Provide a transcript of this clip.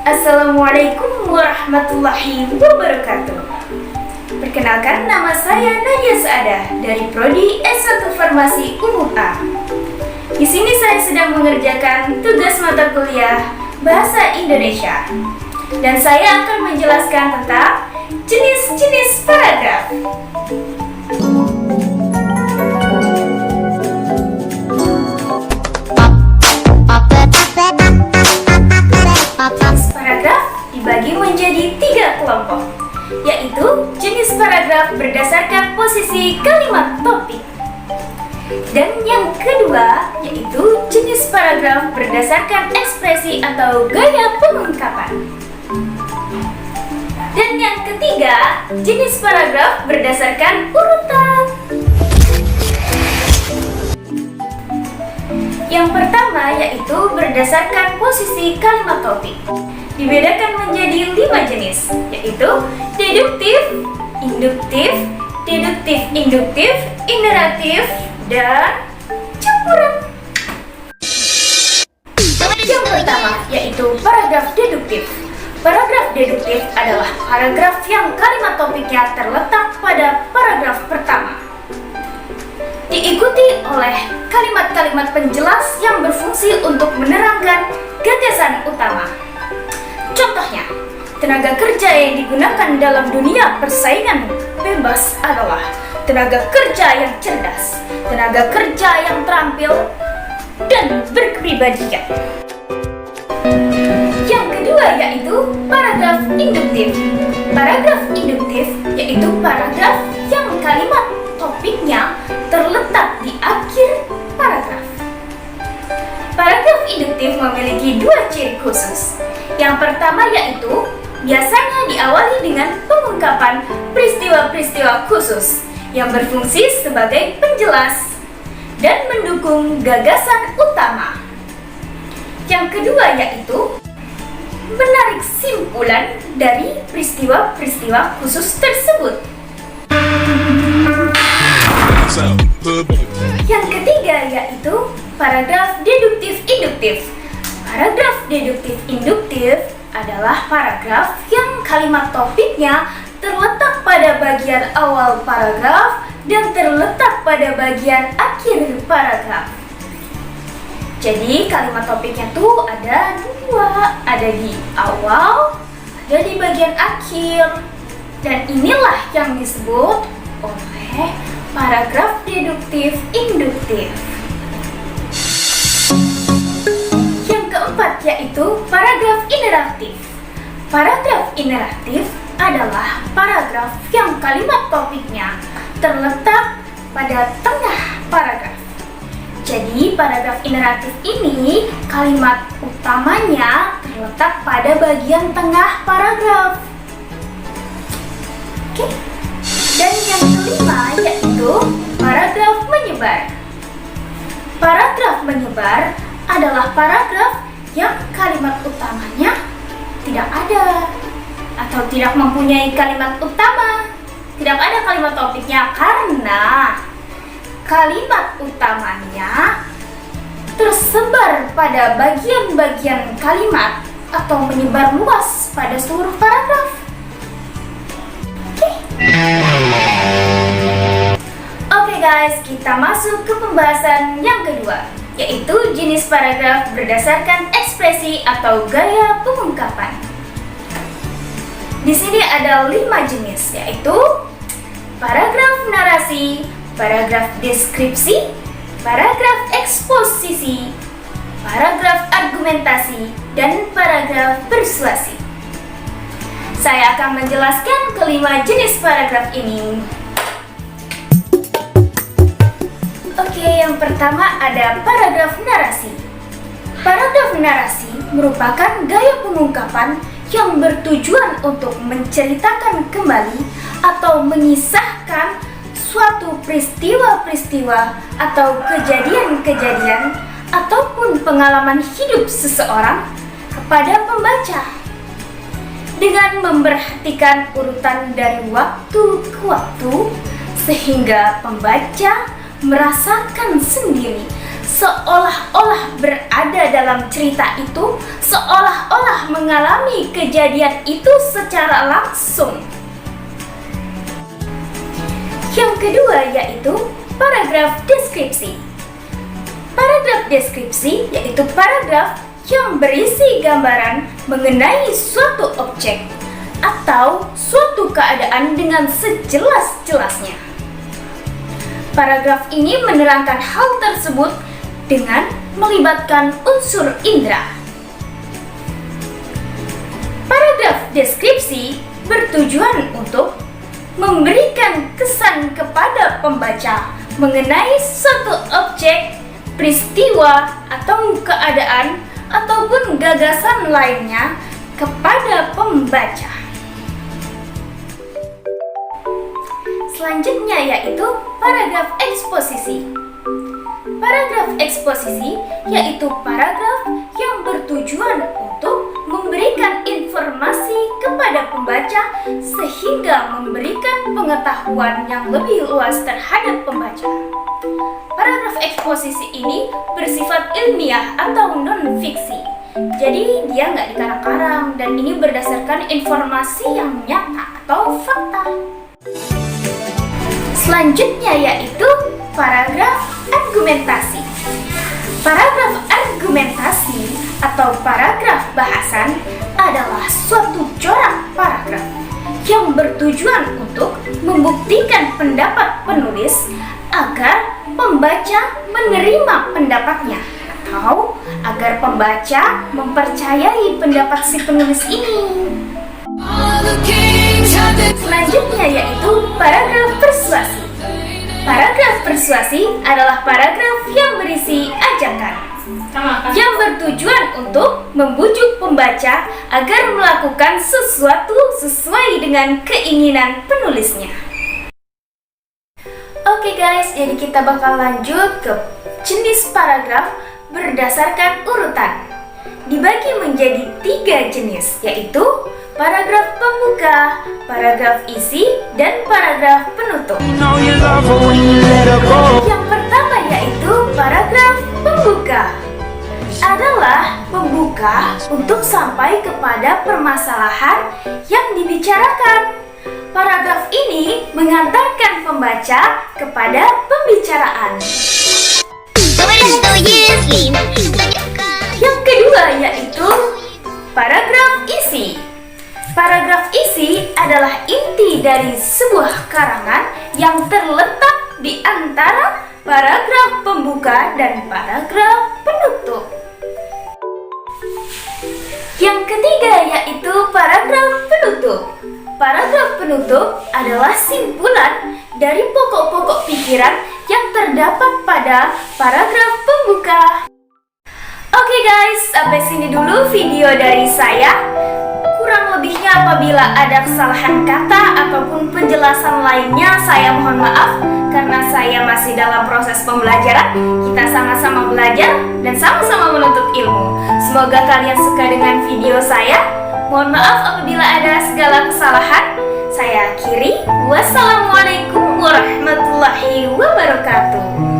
Assalamualaikum warahmatullahi wabarakatuh. Perkenalkan, nama saya Nadia Saadah dari Prodi S1 Farmasi Umum A. Di sini saya sedang mengerjakan tugas mata kuliah Bahasa Indonesia. Dan saya akan menjelaskan tentang jenis-jenis paragraf. Paragraf dibagi menjadi 3 kelompok, yaitu jenis paragraf berdasarkan posisi kalimat topik. Dan yang kedua, yaitu jenis paragraf berdasarkan ekspresi atau gaya pengungkapan. Dan yang ketiga, jenis paragraf berdasarkan urutan. Yang pertama yaitu berdasarkan posisi kalimat topik. Dibedakan menjadi 5 jenis, yaitu deduktif, induktif, deduktif-induktif, inderatif, dan campuran. Yang pertama yaitu paragraf deduktif. Paragraf deduktif adalah paragraf yang kalimat topiknya terletak pada paragraf pertama, diikuti oleh kalimat-kalimat penjelas yang berfungsi untuk menerangkan gagasan utama. Contohnya, tenaga kerja yang digunakan dalam dunia persaingan bebas adalah tenaga kerja yang cerdas, tenaga kerja yang terampil, dan berkepribadian. Yang kedua yaitu paragraf induktif. Paragraf induktif yaitu paragraf yang kalimat topiknya terletak di akhir paragraf. Paragraf induktif memiliki 2 ciri khusus. Yang pertama yaitu biasanya diawali dengan pengungkapan peristiwa-peristiwa khusus yang berfungsi sebagai penjelas dan mendukung gagasan utama. Yang kedua yaitu menarik simpulan dari peristiwa-peristiwa khusus tersebut. Yang ketiga yaitu paragraf deduktif-induktif. Paragraf deduktif-induktif adalah paragraf yang kalimat topiknya terletak pada bagian awal paragraf dan terletak pada bagian akhir paragraf. Jadi kalimat topiknya tuh ada 2, ada di awal, ada di bagian akhir. Dan inilah yang disebut oleh paragraf deduktif-induktif. Yang keempat yaitu paragraf inderatif. Paragraf inderatif adalah paragraf yang kalimat topiknya terletak pada tengah paragraf. Jadi paragraf inderatif ini kalimat utamanya terletak pada bagian tengah paragraf. Oke. Dan yang kelima yaitu paragraf menyebar. Paragraf menyebar adalah paragraf yang kalimat utamanya tidak ada atau tidak mempunyai kalimat utama. Tidak ada kalimat topiknya karena kalimat utamanya tersebar pada bagian-bagian kalimat atau menyebar luas pada seluruh paragraf. Oke guys, kita masuk ke pembahasan yang kedua, yaitu jenis paragraf berdasarkan ekspresi atau gaya pengungkapan. Di sini ada 5 jenis, yaitu paragraf narasi, paragraf deskripsi, paragraf eksposisi, paragraf argumentasi, dan paragraf persuasi. Saya akan menjelaskan kelima jenis paragraf ini. Oke, yang pertama ada paragraf narasi. Paragraf narasi merupakan gaya pengungkapan yang bertujuan untuk menceritakan kembali atau mengisahkan suatu peristiwa-peristiwa atau kejadian-kejadian ataupun pengalaman hidup seseorang kepada pembaca dengan memperhatikan urutan dari waktu ke waktu sehingga pembaca merasakan sendiri seolah-olah berada dalam cerita itu, seolah-olah seolah mengalami kejadian itu secara langsung. Yang kedua yaitu paragraf deskripsi. Paragraf deskripsi yaitu paragraf yang berisi gambaran mengenai suatu objek atau suatu keadaan dengan sejelas-jelasnya. Paragraf ini menerangkan hal tersebut dengan melibatkan unsur indera. Paragraf deskripsi bertujuan untuk memberikan kesan kepada pembaca mengenai suatu objek, peristiwa, atau keadaan, ataupun gagasan lainnya kepada pembaca. Selanjutnya yaitu paragraf eksposisi. Paragraf eksposisi yaitu paragraf yang bertujuan untuk memberikan informasi kepada pembaca sehingga memberikan pengetahuan yang lebih luas terhadap pembaca. Paragraf eksposisi ini bersifat ilmiah atau non-fiksi. Jadi dia nggak dikarang-karang dan ini berdasarkan informasi yang nyata atau fakta. Selanjutnya yaitu paragraf argumentasi. Paragraf argumentasi atau paragraf bahasan adalah suatu corak paragraf yang bertujuan untuk membuktikan pendapat penulis agar pembaca menerima pendapatnya atau agar pembaca mempercayai pendapat si penulis ini. Selanjutnya yaitu paragraf persuasi. Paragraf persuasi adalah paragraf yang berisi ajakan yang bertujuan untuk membujuk pembaca agar melakukan sesuatu sesuai dengan keinginan penulisnya. Oke guys, jadi kita bakal lanjut ke jenis paragraf berdasarkan urutan. Dibagi menjadi 3 jenis, yaitu paragraf pembuka, paragraf isi, dan paragraf penutup. Yang pertama yaitu paragraf pembuka. Adalah pembuka untuk sampai kepada permasalahan yang dibicarakan. Paragraf ini mengantarkan pembaca kepada pembicaraan. Yang kedua yaitu paragraf isi. Paragraf isi adalah inti dari sebuah karangan yang terletak di antara paragraf pembuka dan paragraf penutup. Yang ketiga yaitu paragraf penutup. Paragraf penutup adalah simpulan dari pokok-pokok pikiran yang terdapat pada paragraf pembuka. Oke guys, sampai sini dulu video dari saya. Kurang lebihnya apabila ada kesalahan kata ataupun penjelasan lainnya, saya mohon maaf karena saya masih dalam proses pembelajaran. Kita sama-sama belajar dan sama-sama menuntut ilmu. Semoga kalian suka dengan video saya. Mohon maaf apabila ada segala kesalahan. Saya akhiri. Wassalamualaikum warahmatullahi wabarakatuh.